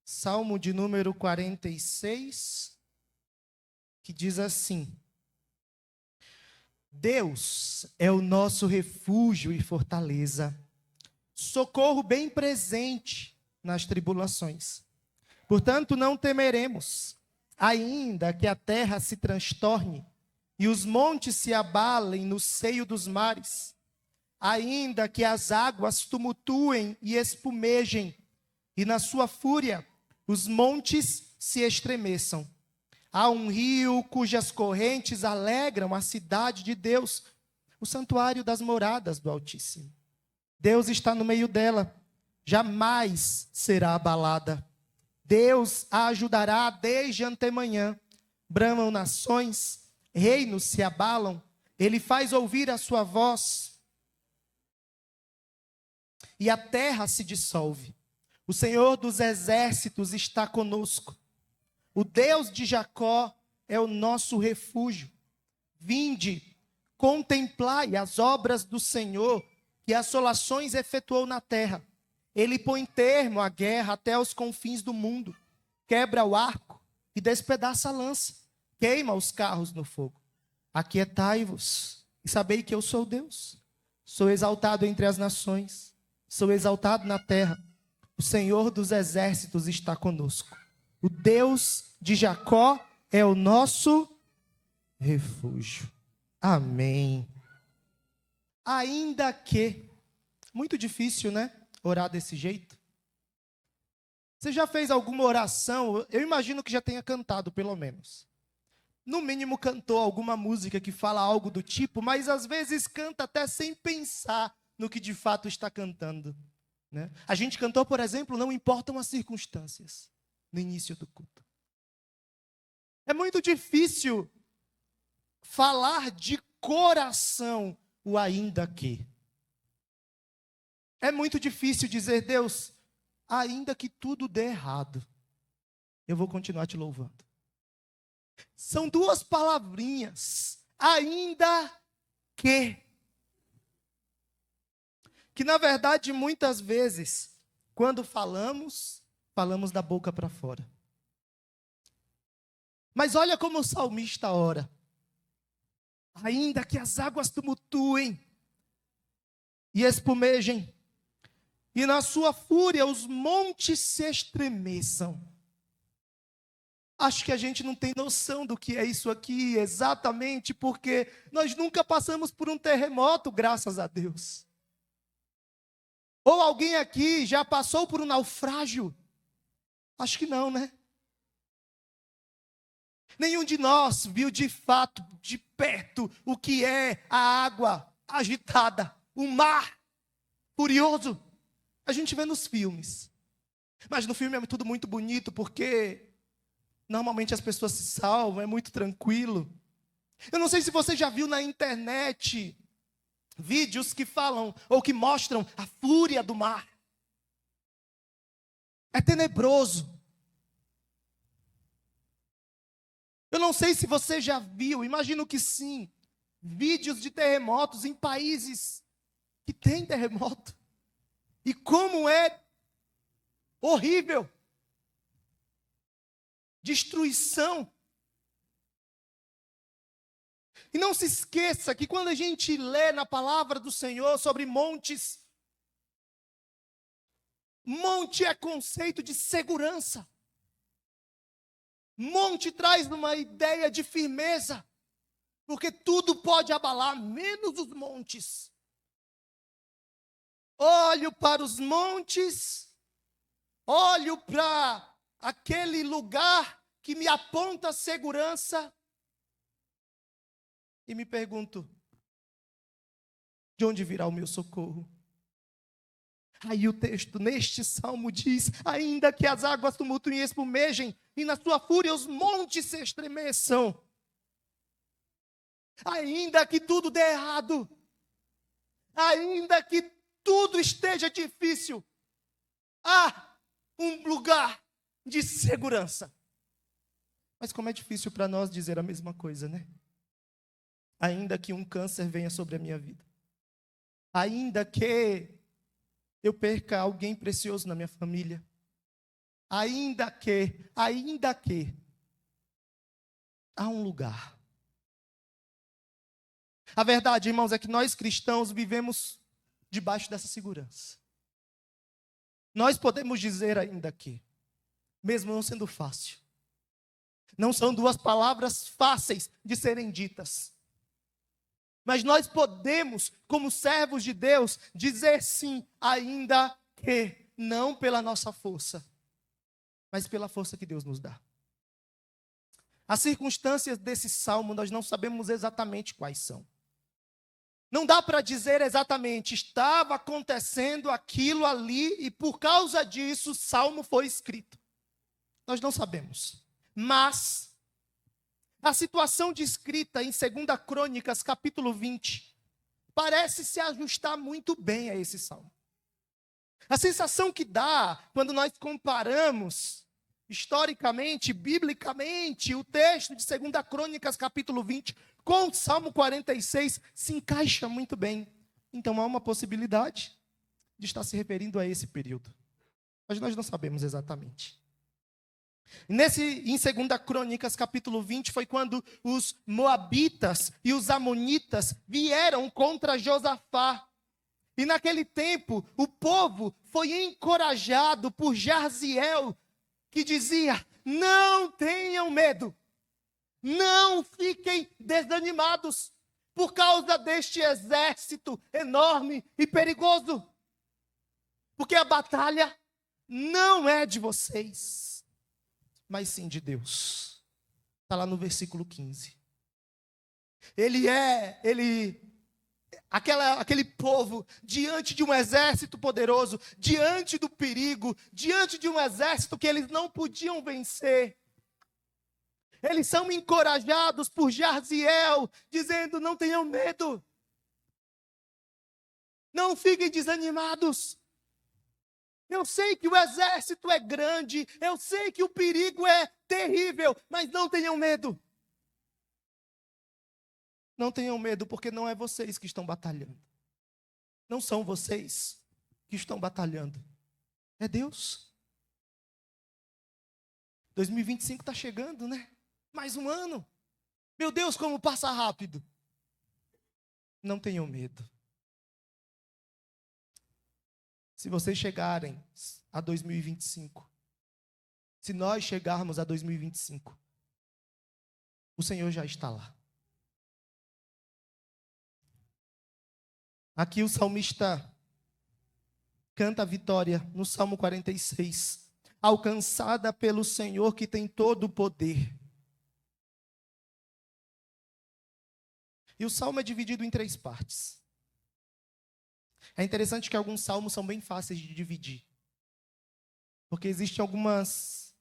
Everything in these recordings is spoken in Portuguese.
Salmo de número 46, que diz assim: Deus é o nosso refúgio e fortaleza, socorro bem presente nas tribulações. Portanto, não temeremos, ainda que a terra se transtorne e os montes se abalem no seio dos mares, ainda que as águas tumultuem e espumejem, e na sua fúria os montes se estremeçam. Há um rio cujas correntes alegram a cidade de Deus, o santuário das moradas do Altíssimo. Deus está no meio dela, jamais será abalada. Deus a ajudará desde antemanhã. Bramam nações, reinos se abalam, ele faz ouvir a sua voz, e a terra se dissolve. O Senhor dos exércitos está conosco. O Deus de Jacó é o nosso refúgio. Vinde, contemplai as obras do Senhor, que assolações efetuou na terra. Ele põe termo à guerra até os confins do mundo. Quebra o arco e despedaça a lança. Queima os carros no fogo. Aquietai-vos e sabei que eu sou Deus. Sou exaltado entre as nações. Sou exaltado na terra. O Senhor dos exércitos está conosco. O Deus de Jacó é o nosso refúgio. Amém. Ainda que, muito difícil, né? Orar desse jeito. Você já fez alguma oração? Eu imagino que já tenha cantado, pelo menos. No mínimo cantou alguma música que fala algo do tipo, mas às vezes canta até sem pensar no que de fato está cantando. Né? A gente cantou, por exemplo, Não Importam as Circunstâncias, no início do culto. É muito difícil falar de coração o ainda que. É muito difícil dizer, Deus, ainda que tudo dê errado, eu vou continuar te louvando. São duas palavrinhas, ainda que na verdade muitas vezes, quando falamos da boca para fora. Mas olha como o salmista ora. Ainda que as águas tumultuem e espumejem, e na sua fúria os montes se estremeçam. Acho que a gente não tem noção do que é isso aqui exatamente, porque nós nunca passamos por um terremoto, graças a Deus. Ou alguém aqui já passou por um naufrágio? Acho que não, né? Nenhum de nós viu de fato, de perto, o que é a água agitada, o mar furioso. A gente vê nos filmes. Mas no filme é tudo muito bonito, porque normalmente as pessoas se salvam, é muito tranquilo. Eu não sei se você já viu na internet vídeos que falam ou que mostram a fúria do mar. É tenebroso. Eu não sei se você já viu, imagino que sim, vídeos de terremotos em países que têm terremoto. E como é horrível. Destruição. E não se esqueça que quando a gente lê na palavra do Senhor sobre montes, monte é conceito de segurança. Monte traz uma ideia de firmeza, porque tudo pode abalar, menos os montes. Olho para os montes, olho para aquele lugar que me aponta segurança e me pergunto, de onde virá o meu socorro? Aí o texto neste salmo diz, ainda que as águas tumultuem e espumejem, e na sua fúria os montes se estremeçam. Ainda que tudo dê errado, ainda que tudo esteja difícil, há um lugar de segurança. Mas como é difícil para nós dizer a mesma coisa, né? Ainda que um câncer venha sobre a minha vida, ainda que eu perca alguém precioso na minha família, ainda que, há um lugar. A verdade, irmãos, é que nós cristãos vivemos debaixo dessa segurança. Nós podemos dizer ainda que, mesmo não sendo fácil, não são duas palavras fáceis de serem ditas, mas nós podemos, como servos de Deus, dizer sim, ainda que, não pela nossa força, mas pela força que Deus nos dá. As circunstâncias desse salmo nós não sabemos exatamente quais são. Não dá para dizer exatamente, estava acontecendo aquilo ali e por causa disso o salmo foi escrito. Nós não sabemos. Mas a situação descrita em 2 Crônicas, capítulo 20, parece se ajustar muito bem a esse salmo. A sensação que dá quando nós comparamos historicamente, biblicamente, o texto de 2 Crônicas, capítulo 20, com o Salmo 46, se encaixa muito bem. Então há uma possibilidade de estar se referindo a esse período. Mas nós não sabemos exatamente. Em 2 Crônicas, capítulo 20, foi quando os moabitas e os amonitas vieram contra Josafá. E naquele tempo, o povo foi encorajado por Jarziel, que dizia, não tenham medo, não fiquem desanimados, por causa deste exército enorme e perigoso. Porque a batalha não é de vocês, mas sim de Deus. Está lá no versículo 15. Aquele povo, diante de um exército poderoso, diante do perigo, diante de um exército que eles não podiam vencer, eles são encorajados por Jarziel, dizendo, não tenham medo, não fiquem desanimados. Eu sei que o exército é grande, eu sei que o perigo é terrível, mas não tenham medo. Não tenham medo, porque não é vocês que estão batalhando. Não são vocês que estão batalhando. É Deus. 2025 está chegando, né? Mais um ano. Meu Deus, como passa rápido. Não tenham medo. Se vocês chegarem a 2025, se nós chegarmos a 2025, o Senhor já está lá. Aqui o salmista canta a vitória no Salmo 46. Alcançada pelo Senhor que tem todo o poder. E o salmo é dividido em 3 partes. É interessante que alguns salmos são bem fáceis de dividir. Porque existem algumas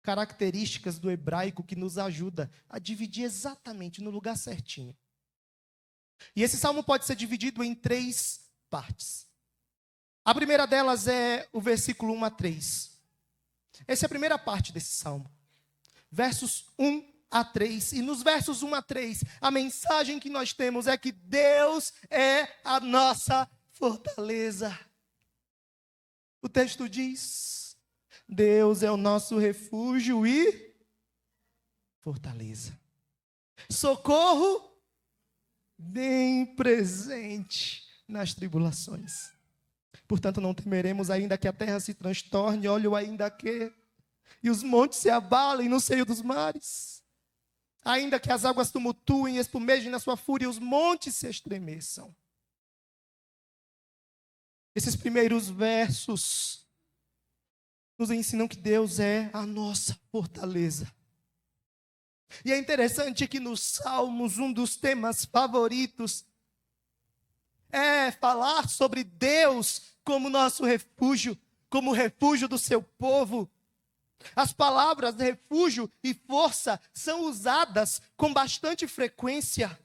características do hebraico que nos ajudam a dividir exatamente no lugar certinho. E esse salmo pode ser dividido em 3 partes. A primeira delas é o versículo 1 a 3. Essa é a primeira parte desse salmo. Versos 1 a 3. E nos versos 1 a 3, a mensagem que nós temos é que Deus é a nossa fortaleza. O texto diz, Deus é o nosso refúgio e fortaleza. Socorro bem presente nas tribulações. Portanto, não temeremos, ainda que a terra se transtorne, olha o ainda que, e os montes se abalem no seio dos mares. Ainda que as águas tumultuem e espumejem na sua fúria, os montes se estremeçam. Esses primeiros versos nos ensinam que Deus é a nossa fortaleza. E é interessante que nos Salmos, um dos temas favoritos é falar sobre Deus como nosso refúgio, como refúgio do seu povo. As palavras refúgio e força são usadas com bastante frequência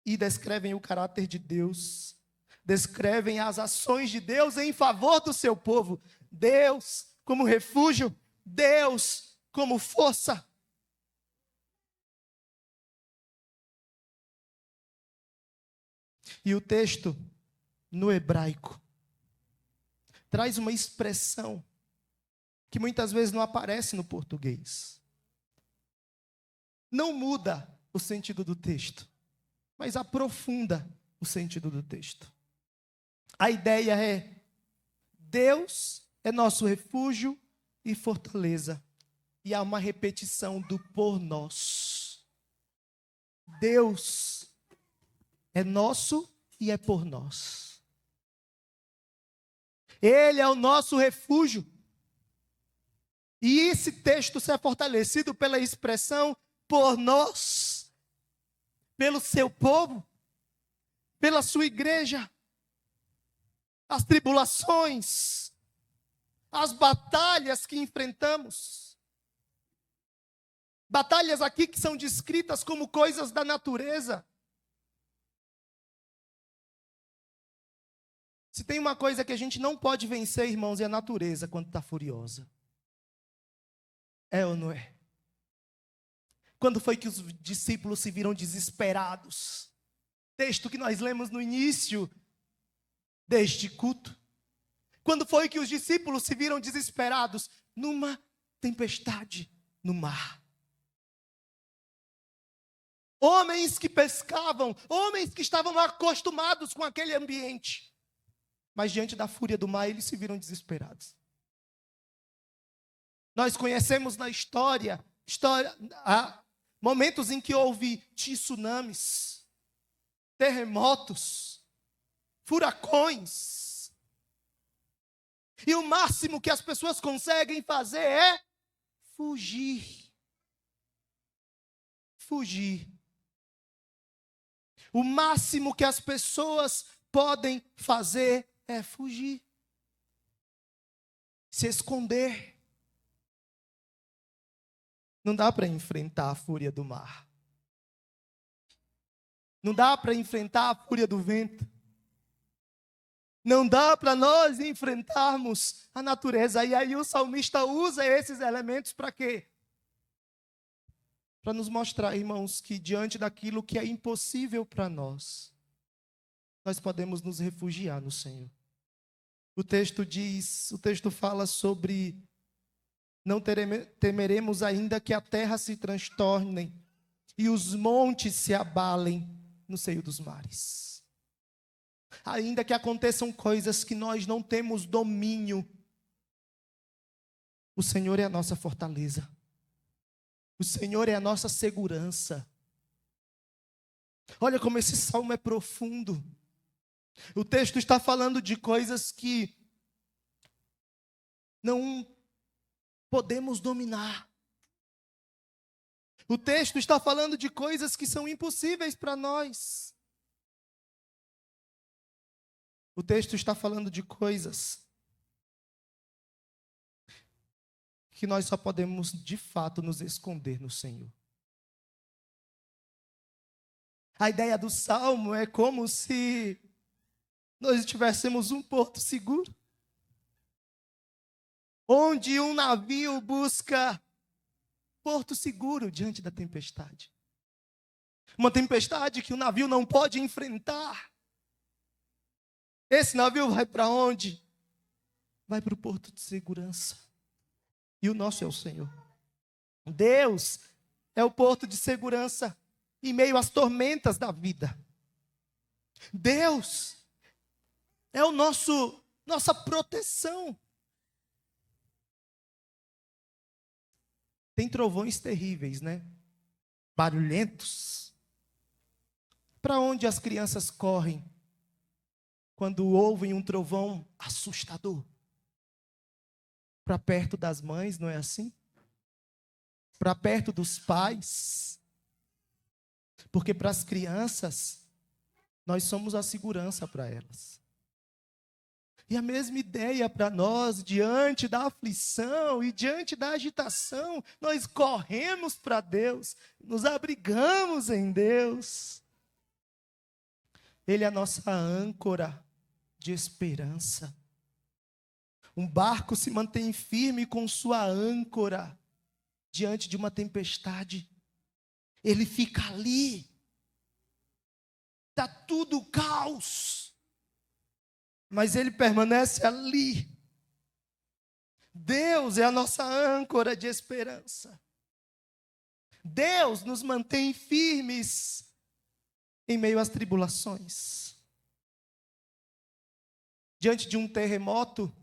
e descrevem o caráter de Deus, descrevem as ações de Deus em favor do seu povo. Deus como refúgio, Deus como força. E o texto, no hebraico, traz uma expressão que muitas vezes não aparece no português. Não muda o sentido do texto, mas aprofunda o sentido do texto. A ideia é: Deus é nosso refúgio e fortaleza. E há uma repetição do por nós. Deus é nosso e é por nós. Ele é o nosso refúgio. E esse texto é fortalecido pela expressão por nós, pelo seu povo, pela sua igreja. As tribulações, as batalhas que enfrentamos. Batalhas aqui que são descritas como coisas da natureza. Se tem uma coisa que a gente não pode vencer, irmãos, é a natureza quando está furiosa. É ou não é? Quando foi que os discípulos se viram desesperados? Texto que nós lemos no início deste culto. Quando foi que os discípulos se viram desesperados? Numa tempestade no mar. Homens que pescavam, homens que estavam acostumados com aquele ambiente. Mas diante da fúria do mar, eles se viram desesperados. Nós conhecemos na história momentos em que houve tsunamis, terremotos, furacões. E o máximo que as pessoas conseguem fazer é fugir. Fugir. O máximo que as pessoas podem fazer é fugir. Se esconder. Não dá para enfrentar a fúria do mar. Não dá para enfrentar a fúria do vento. Não dá para nós enfrentarmos a natureza. E aí o salmista usa esses elementos para quê? Para nos mostrar, irmãos, que diante daquilo que é impossível para nós, nós podemos nos refugiar no Senhor. O texto fala sobre: não temeremos ainda que a terra se transtorne e os montes se abalem no seio dos mares. Ainda que aconteçam coisas que nós não temos domínio, o Senhor é a nossa fortaleza. O Senhor é a nossa segurança. Olha como esse salmo é profundo. O texto está falando de coisas que não podemos dominar. O texto está falando de coisas que são impossíveis para nós. O texto está falando de coisas que nós só podemos, de fato, nos esconder no Senhor. A ideia do salmo é como se nós tivéssemos um porto seguro, onde um navio busca porto seguro diante da tempestade. Uma tempestade que o navio não pode enfrentar. Esse navio vai para onde? Vai para o porto de segurança. E o nosso é o Senhor. Deus é o porto de segurança em meio às tormentas da vida. Deus é o nossa proteção. Tem trovões terríveis, né? Barulhentos. Para onde as crianças correm quando ouvem um trovão assustador? Para perto das mães, não é assim? Para perto dos pais. Porque para as crianças, nós somos a segurança para elas. E a mesma ideia para nós, diante da aflição e diante da agitação, nós corremos para Deus, nos abrigamos em Deus. Ele é a nossa âncora de esperança. Um barco se mantém firme com sua âncora diante de uma tempestade. Ele fica ali. Está tudo caos. Mas ele permanece ali, Deus é a nossa âncora de esperança. Deus nos mantém firmes em meio às tribulações. Diante de um terremoto,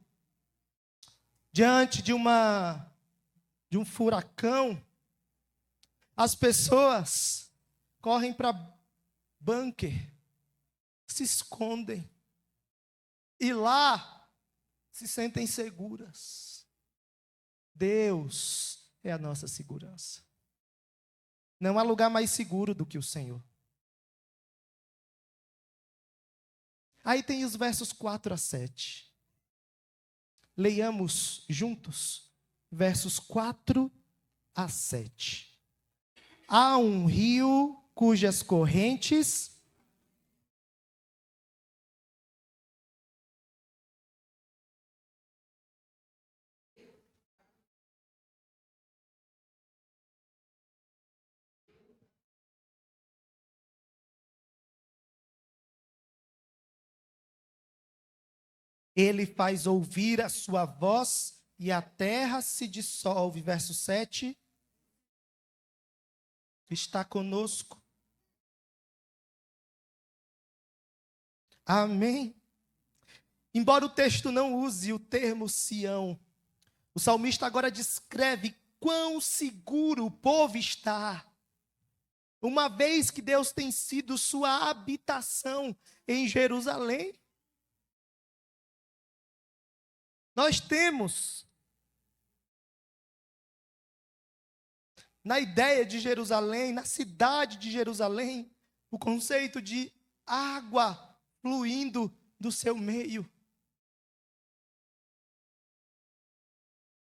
diante de um furacão, as pessoas correm para bunker, se escondem e lá se sentem seguras. Deus é a nossa segurança. Não há lugar mais seguro do que o Senhor. Aí tem os versos 4 a 7. Leiamos juntos, versos 4 a 7. Há um rio cujas correntes ele faz ouvir a sua voz e a terra se dissolve. Verso 7. Está conosco. Amém. Embora o texto não use o termo Sião, o salmista agora descreve quão seguro o povo está, uma vez que Deus tem sido sua habitação em Jerusalém. Nós temos, na ideia de Jerusalém, na cidade de Jerusalém, o conceito de água fluindo do seu meio.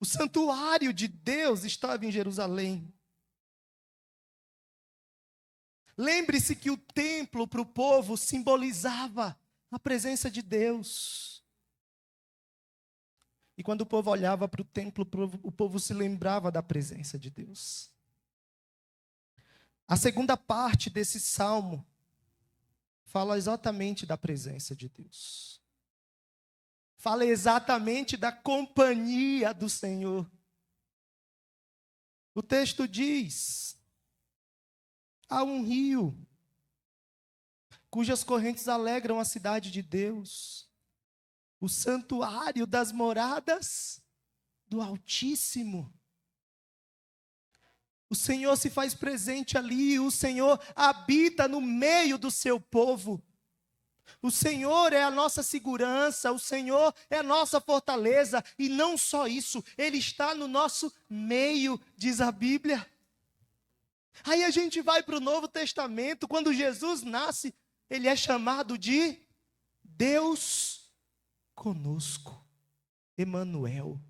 O santuário de Deus estava em Jerusalém. Lembre-se que o templo para o povo simbolizava a presença de Deus. E quando o povo olhava para o templo, o povo se lembrava da presença de Deus. A segunda parte desse salmo fala exatamente da presença de Deus. Fala exatamente da companhia do Senhor. O texto diz: há um rio cujas correntes alegram a cidade de Deus, o santuário das moradas do Altíssimo. O Senhor se faz presente ali, o Senhor habita no meio do seu povo. O Senhor é a nossa segurança, o Senhor é a nossa fortaleza, e não só isso, Ele está no nosso meio, diz a Bíblia. Aí a gente vai para o Novo Testamento, quando Jesus nasce, Ele é chamado de Deus conosco, Emanuel,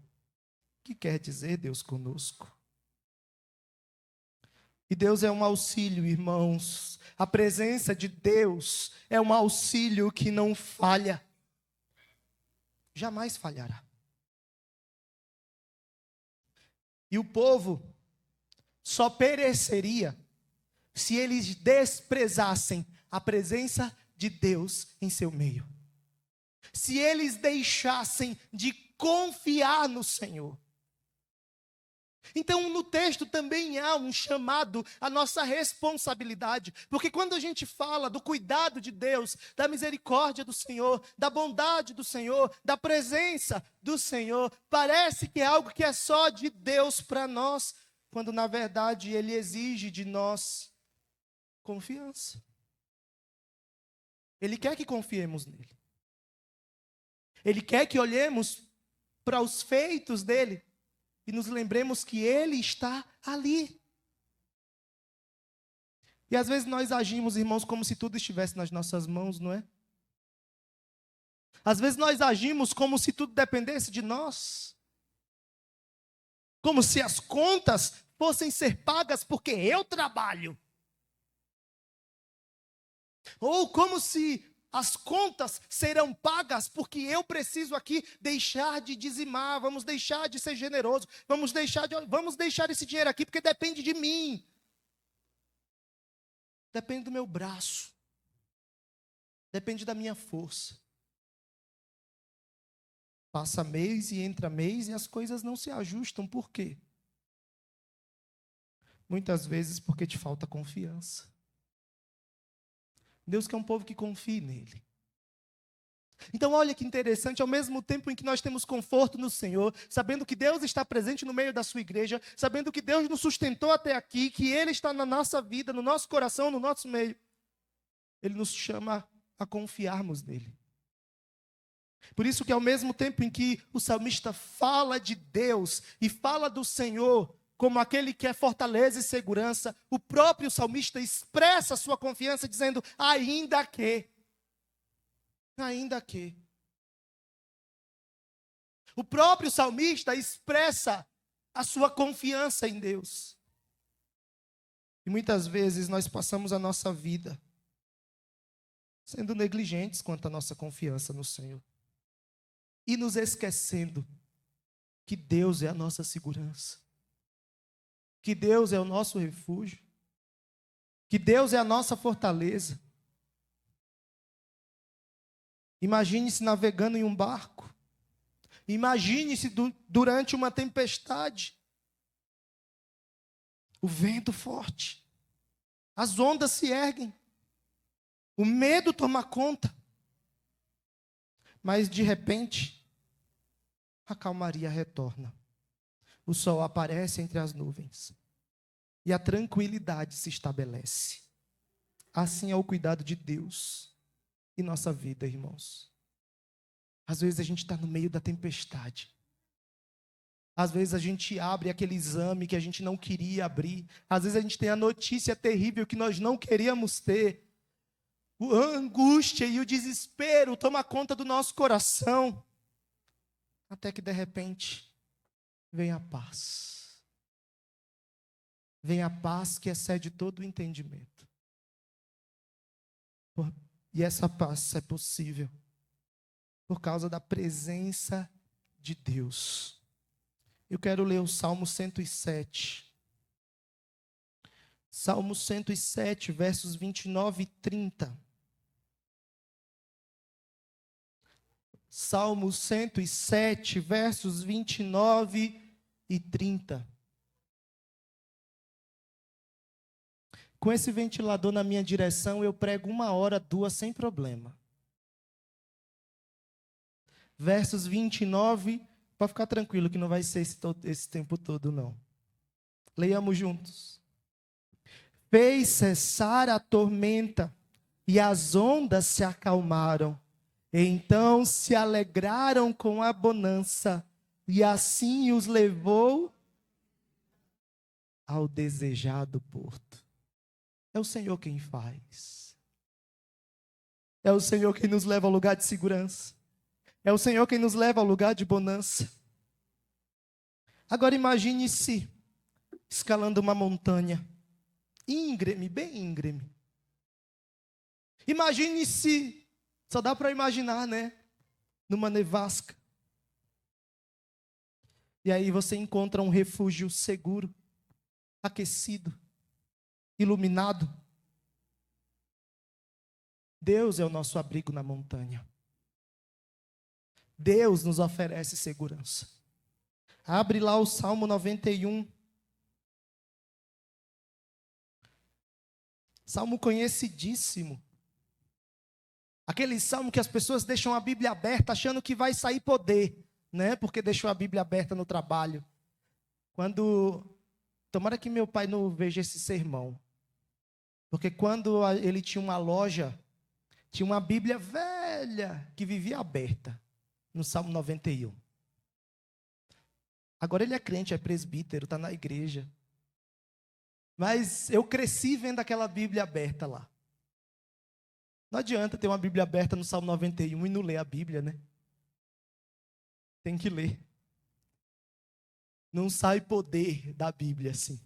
que quer dizer Deus conosco. E Deus é um auxílio, irmãos. A presença de Deus é um auxílio que não falha. Jamais falhará. E o povo só pereceria se eles desprezassem a presença de Deus em seu meio. Se eles deixassem de confiar no Senhor. Então, no texto também há um chamado à nossa responsabilidade, porque quando a gente fala do cuidado de Deus, da misericórdia do Senhor, da bondade do Senhor, da presença do Senhor, parece que é algo que é só de Deus para nós, quando na verdade Ele exige de nós confiança. Ele quer que confiemos nele. Ele quer que olhemos para os feitos dele e nos lembremos que Ele está ali. E às vezes nós agimos, irmãos, como se tudo estivesse nas nossas mãos, não é? Às vezes nós agimos como se tudo dependesse de nós. Como se as contas fossem ser pagas porque eu trabalho. Ou como se as contas serão pagas porque eu preciso aqui deixar de dizimar, vamos deixar de ser generoso, vamos deixar esse dinheiro aqui porque depende de mim. Depende do meu braço. Depende da minha força. Passa mês e entra mês e as coisas não se ajustam. Por quê? Muitas vezes porque te falta confiança. Deus quer um povo que confie nele. Então, olha que interessante, ao mesmo tempo em que nós temos conforto no Senhor, sabendo que Deus está presente no meio da sua igreja, sabendo que Deus nos sustentou até aqui, que Ele está na nossa vida, no nosso coração, no nosso meio, Ele nos chama a confiarmos nele. Por isso que ao mesmo tempo em que o salmista fala de Deus e fala do Senhor como aquele que é fortaleza e segurança, o próprio salmista expressa a sua confiança dizendo, ainda que. O próprio salmista expressa a sua confiança em Deus. E muitas vezes nós passamos a nossa vida sendo negligentes quanto à nossa confiança no Senhor. E nos esquecendo que Deus é a nossa segurança. Que Deus é o nosso refúgio. Que Deus é a nossa fortaleza. Imagine-se navegando em um barco. Imagine-se durante uma tempestade. O vento forte. As ondas se erguem. O medo toma conta. Mas de repente, a calmaria retorna. O sol aparece entre as nuvens. E a tranquilidade se estabelece. Assim é o cuidado de Deus em nossa vida, irmãos. Às vezes a gente está no meio da tempestade. Às vezes a gente abre aquele exame que a gente não queria abrir. Às vezes a gente tem a notícia terrível que nós não queríamos ter. A angústia e o desespero toma conta do nosso coração. Até que de repente vem a paz. Vem a paz que excede todo o entendimento. E essa paz é possível por causa da presença de Deus. Eu quero ler o Salmo 107. Salmo 107, versos 29 e 30. Salmo 107, versos 29 e 30. Com esse ventilador na minha direção, eu prego 1 hora, 2, sem problema. Versos 29, pode ficar tranquilo que não vai ser esse tempo todo, não. Leiamos juntos. Fez cessar a tormenta e as ondas se acalmaram. Então se alegraram com a bonança e assim os levou ao desejado porto. É o Senhor quem faz. É o Senhor quem nos leva ao lugar de segurança. É o Senhor quem nos leva ao lugar de bonança. Agora imagine-se escalando uma montanha íngreme, bem íngreme. Imagine-se, só dá para imaginar, né? Numa nevasca. E aí você encontra um refúgio seguro, aquecido, iluminado. Deus é o nosso abrigo na montanha. Deus nos oferece segurança. Abre lá o Salmo 91. Salmo conhecidíssimo. Aquele salmo que as pessoas deixam a Bíblia aberta achando que vai sair poder, né? Porque deixou a Bíblia aberta no trabalho. Tomara que meu pai não veja esse sermão. Porque quando ele tinha uma loja, tinha uma Bíblia velha que vivia aberta. No Salmo 91. Agora ele é crente, é presbítero, está na igreja. Mas eu cresci vendo aquela Bíblia aberta lá. Não adianta ter uma Bíblia aberta no Salmo 91 e não ler a Bíblia, né? Tem que ler. Não sai poder da Bíblia assim.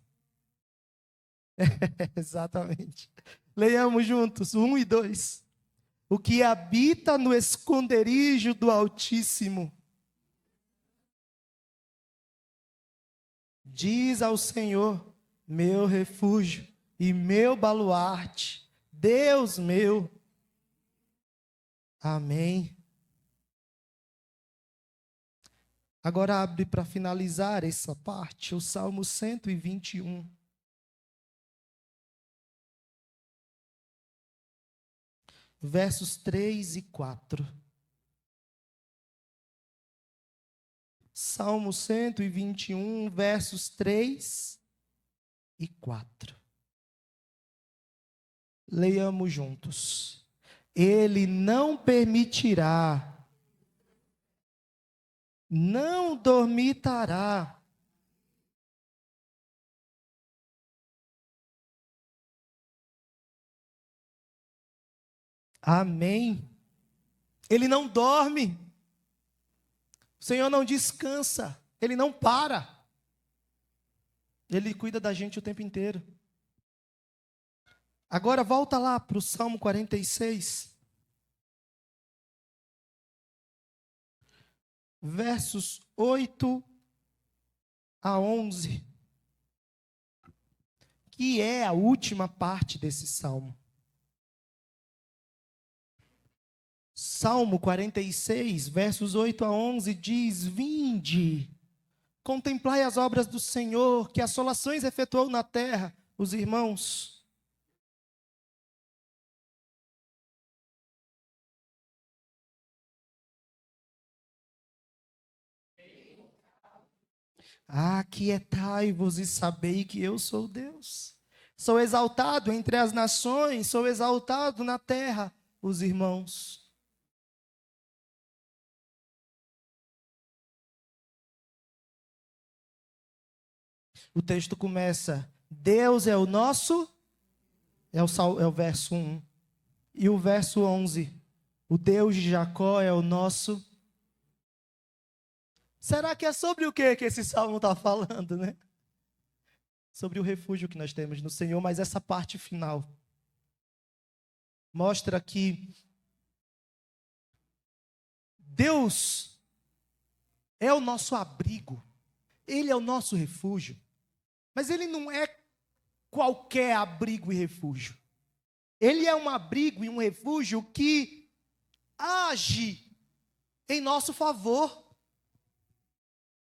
Exatamente. Leiamos juntos, 1 e 2. O que habita no esconderijo do Altíssimo diz ao Senhor, meu refúgio e meu baluarte, Deus meu. Amém. Agora abre para finalizar essa parte, o Salmo 121. Versos 3 e 4. Salmo 121, versos 3 e 4. Leiamos juntos. Ele não permitirá, não dormitará. Amém. Ele não dorme. O Senhor não descansa. Ele não para. Ele cuida da gente o tempo inteiro. Agora volta lá para o Salmo 46. Versos 8 a 11. Que é a última parte desse salmo. Salmo 46, versos 8 a 11 diz: Vinde, contemplai as obras do Senhor, que assolações efetuou na terra. Os irmãos, aquietai-vos e sabei que eu sou Deus. Sou exaltado entre as nações, sou exaltado na terra. Os irmãos, o texto começa: Deus é o nosso, é o verso 1. E o verso 11: o Deus de Jacó é o nosso. Será que é sobre o que esse salmo está falando, né? Sobre o refúgio que nós temos no Senhor, mas essa parte final mostra que Deus é o nosso abrigo, Ele é o nosso refúgio, mas Ele não é qualquer abrigo e refúgio. Ele é um abrigo e um refúgio que age em nosso favor.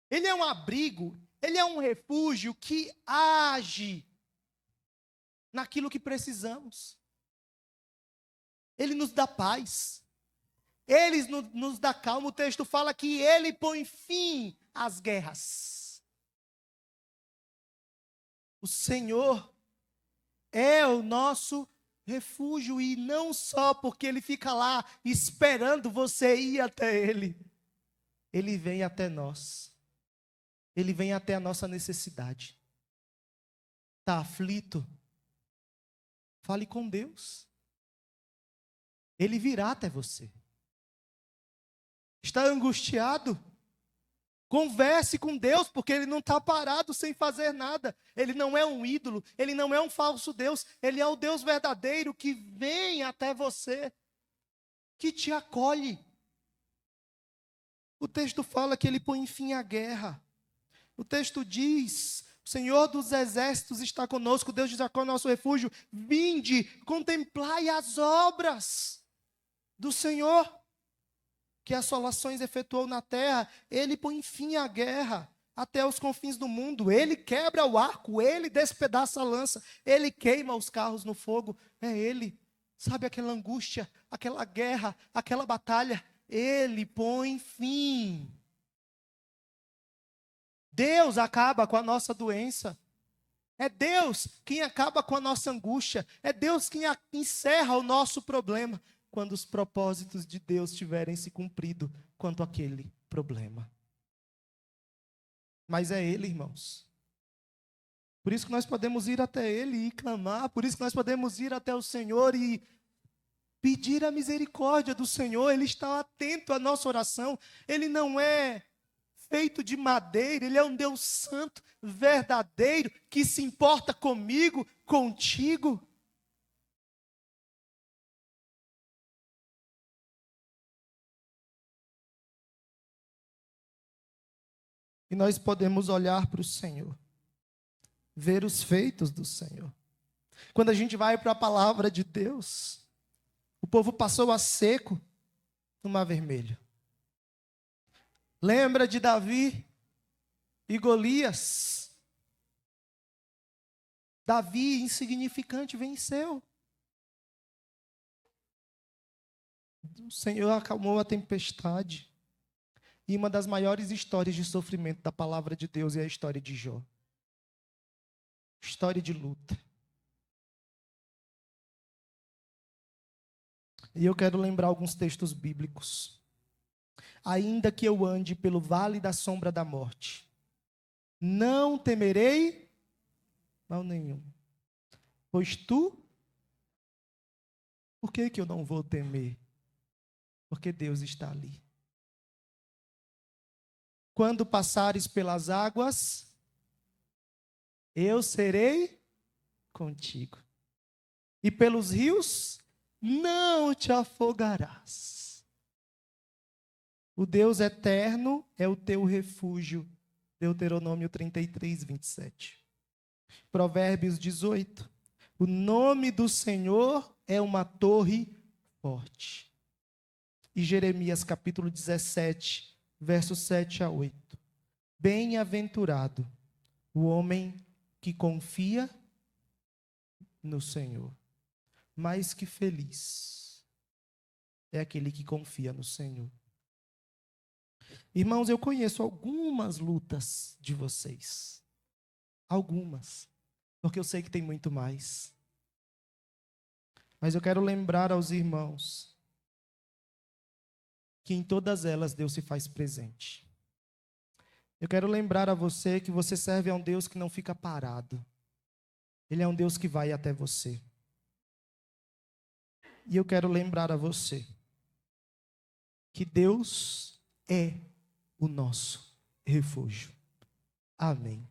Ele é um abrigo, ele é um refúgio que age naquilo que precisamos. Ele nos dá paz. Ele nos dá calma. O texto fala que ele põe fim às guerras. O Senhor é o nosso refúgio, e não só porque ele fica lá esperando você ir até ele. Ele vem até nós. Ele vem até a nossa necessidade. Está aflito? Fale com Deus. Ele virá até você. Está angustiado? Converse com Deus, porque Ele não está parado sem fazer nada. Ele não é um ídolo, Ele não é um falso Deus. Ele é o Deus verdadeiro que vem até você, que te acolhe. O texto fala que Ele põe fim à guerra. O texto diz: o Senhor dos exércitos está conosco, Deus de Jacó, nosso refúgio. Vinde, contemplai as obras do Senhor, que assolações efetuou na terra. Ele põe fim à guerra até os confins do mundo. Ele quebra o arco, ele despedaça a lança, ele queima os carros no fogo. É ele. Sabe aquela angústia, aquela guerra, aquela batalha? Ele põe fim. Deus acaba com a nossa doença. É Deus quem acaba com a nossa angústia. É Deus quem encerra o nosso problema, quando os propósitos de Deus tiverem se cumprido quanto àquele problema. Mas é Ele, irmãos. Por isso que nós podemos ir até Ele e clamar. Por isso que nós podemos ir até o Senhor e pedir a misericórdia do Senhor. Ele está atento à nossa oração. Ele não é feito de madeira. Ele é um Deus santo, verdadeiro, que se importa comigo, contigo. E nós podemos olhar para o Senhor, ver os feitos do Senhor. Quando a gente vai para a palavra de Deus, o povo passou a seco no Mar Vermelho. Lembra de Davi e Golias? Davi, insignificante, venceu. O Senhor acalmou a tempestade. E uma das maiores histórias de sofrimento da palavra de Deus é a história de Jó. História de luta. E eu quero lembrar alguns textos bíblicos. Ainda que eu ande pelo vale da sombra da morte, não temerei mal nenhum. Pois tu, por que eu não vou temer? Porque Deus está ali. Quando passares pelas águas, eu serei contigo. E pelos rios, não te afogarás. O Deus eterno é o teu refúgio. Deuteronômio 33, 27. Provérbios 18. O nome do Senhor é uma torre forte. E Jeremias capítulo 17, versos 7 a 8. Bem-aventurado o homem que confia no Senhor. Mais que feliz é aquele que confia no Senhor. Irmãos, eu conheço algumas lutas de vocês. Algumas. Porque eu sei que tem muito mais. Mas eu quero lembrar aos irmãos que em todas elas Deus se faz presente. Eu quero lembrar a você que você serve a um Deus que não fica parado. Ele é um Deus que vai até você. E eu quero lembrar a você que Deus é o nosso refúgio. Amém.